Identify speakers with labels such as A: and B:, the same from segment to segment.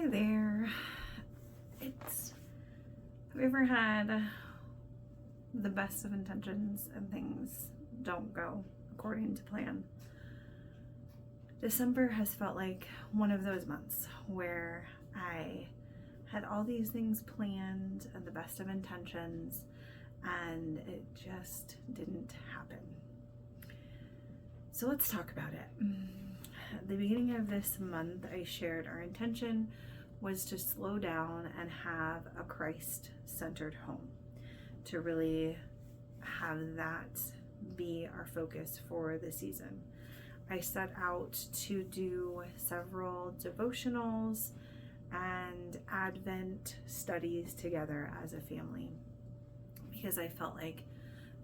A: Hi there. Have you ever had the best of intentions and things don't go according to plan? December has felt like one of those months where I had all these things planned and the best of intentions, and it just didn't happen. So let's talk about it. At the beginning of this month, I shared our intention was to slow down and have a Christ-centered home, to really have that be our focus for the season. I set out to do several devotionals and Advent studies together as a family, because I felt like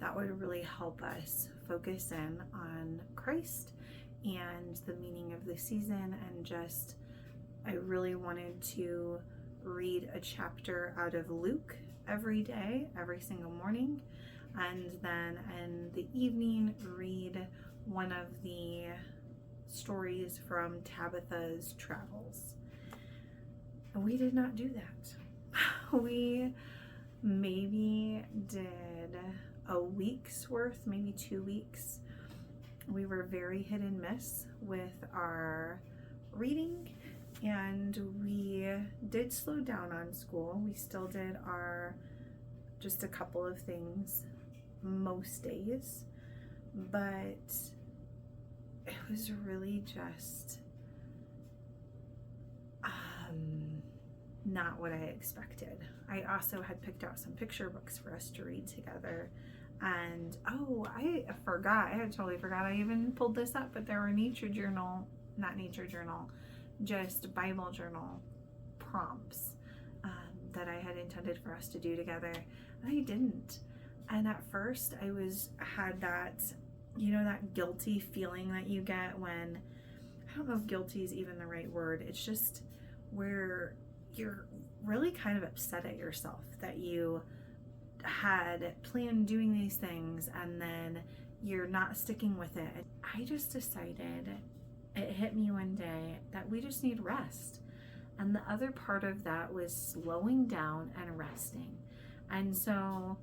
A: that would really help us focus in on Christ and the meaning of the season. And just, I really wanted to read a chapter out of Luke every day, every single morning, and then in the evening read one of the stories from Tabitha's travels. And we did not do that. We maybe did a week's worth, maybe 2 weeks. We were very hit and miss with our reading, and we did slow down on school. We still did just a couple of things most days, but it was really just not what I expected. I also had picked out some picture books for us to read together, and I had totally forgot I even pulled this up, but there were just Bible journal prompts that I had intended for us to do together, and I didn't. And at first I had that, that guilty feeling that you get when, I don't know if guilty is even the right word, it's just where you're really kind of upset at yourself that you had planned doing these things and then you're not sticking with it. I just decided, it hit me one day, that we just need rest. And the other part of that was slowing down and resting. And so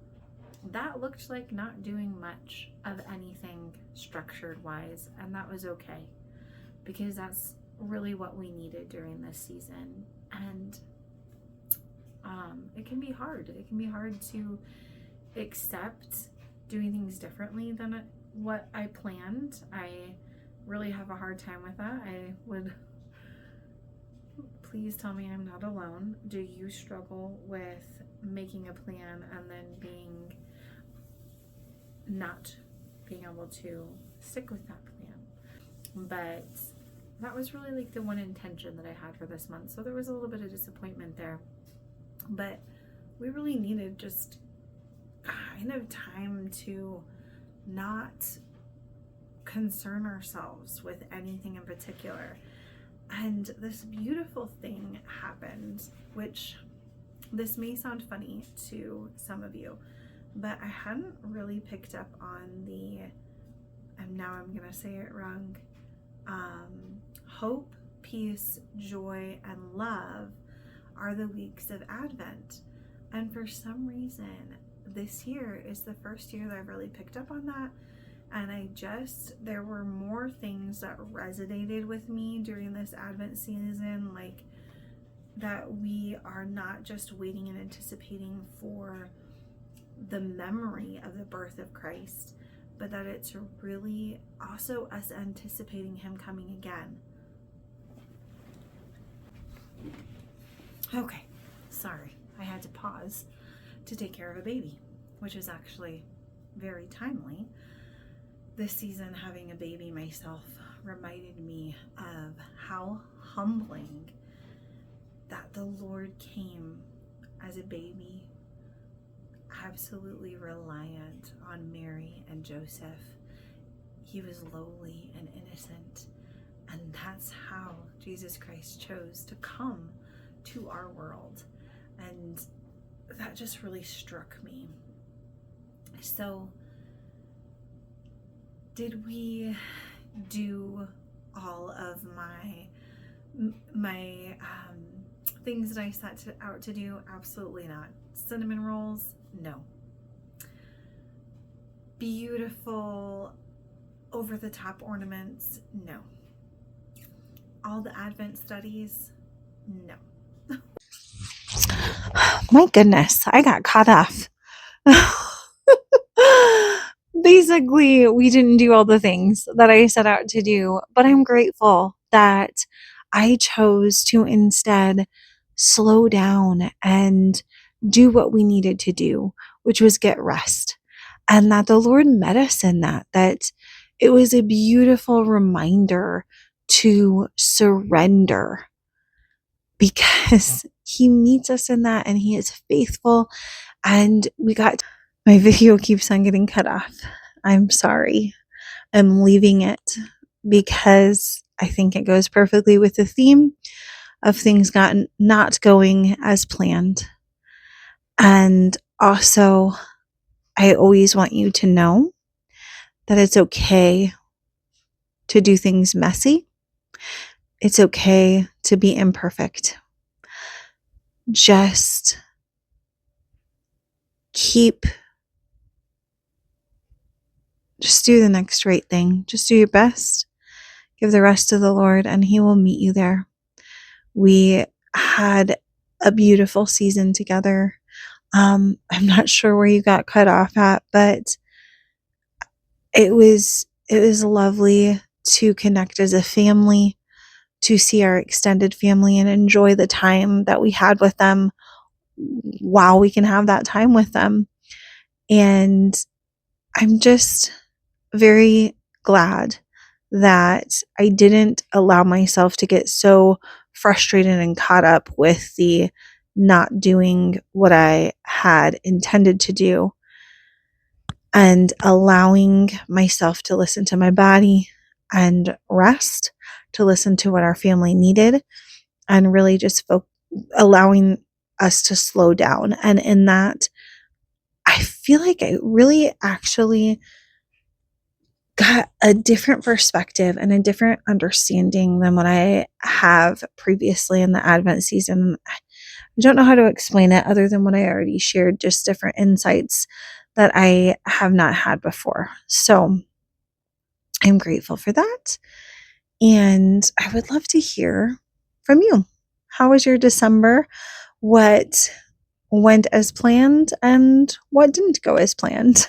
A: that looked like not doing much of anything structured wise, and that was okay, because that's really what we needed during this season. And it can be hard. It can be hard to accept doing things differently than what I planned. I really have a hard time with that. Please tell me I'm not alone. Do you struggle with making a plan and then not being able to stick with that plan? But that was really like the one intention that I had for this month. So there was a little bit of disappointment there, but we really needed just kind of time to not concern ourselves with anything in particular. And this beautiful thing happened, which this may sound funny to some of you, but I hadn't really picked up on and now I'm gonna say it wrong, hope, peace, joy, and love are the weeks of Advent. And for some reason, this year is the first year that I've really picked up on that. And there were more things that resonated with me during this Advent season, like that we are not just waiting and anticipating for the memory of the birth of Christ, but that it's really also us anticipating him coming again. Okay, sorry, I had to pause to take care of a baby, which is actually very timely. This season, having a baby myself reminded me of how humbling that the Lord came as a baby, absolutely reliant on Mary and Joseph. He was lowly and innocent, and that's how Jesus Christ chose to come to our world. And that just really struck me. So, did we do all of my things that I set out to do? Absolutely not. Cinnamon rolls? No. Beautiful, over the top ornaments? No. All the Advent studies? No. My goodness, I got caught off. Basically, we didn't do all the things that I set out to do, but I'm grateful that I chose to instead slow down and do what we needed to do, which was get rest. And that the Lord met us in that it was a beautiful reminder to surrender because He meets us in that and He is faithful. And my video keeps on getting cut off. I'm sorry. I'm leaving it because I think it goes perfectly with the theme of things not going as planned. And also, I always want you to know that it's okay to do things messy. It's okay to be imperfect. Just do the next right thing. Just do your best. Give the rest to the Lord, and He will meet you there. We had a beautiful season together. I'm not sure where you got cut off at, but it was lovely to connect as a family, to see our extended family and enjoy the time that we had with them while we can have that time with them. And I'm just very glad that I didn't allow myself to get so frustrated and caught up with the not doing what I had intended to do, and allowing myself to listen to my body and rest, to listen to what our family needed, and really just allowing us to slow down. And in that, I feel like I really actually got a different perspective and a different understanding than what I have previously in the Advent season. I don't know how to explain it other than what I already shared, just different insights that I have not had before. So I'm grateful for that. And I would love to hear from you. How was your December? What went as planned and what didn't go as planned?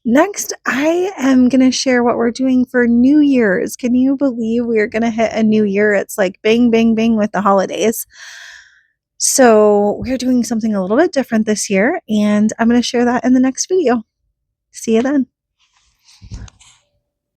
A: Next, I am going to share what we're doing for New Year's. Can you believe we're going to hit a new year? It's like bang, bang, bang with the holidays. So we're doing something a little bit different this year, and I'm going to share that in the next video. See you then.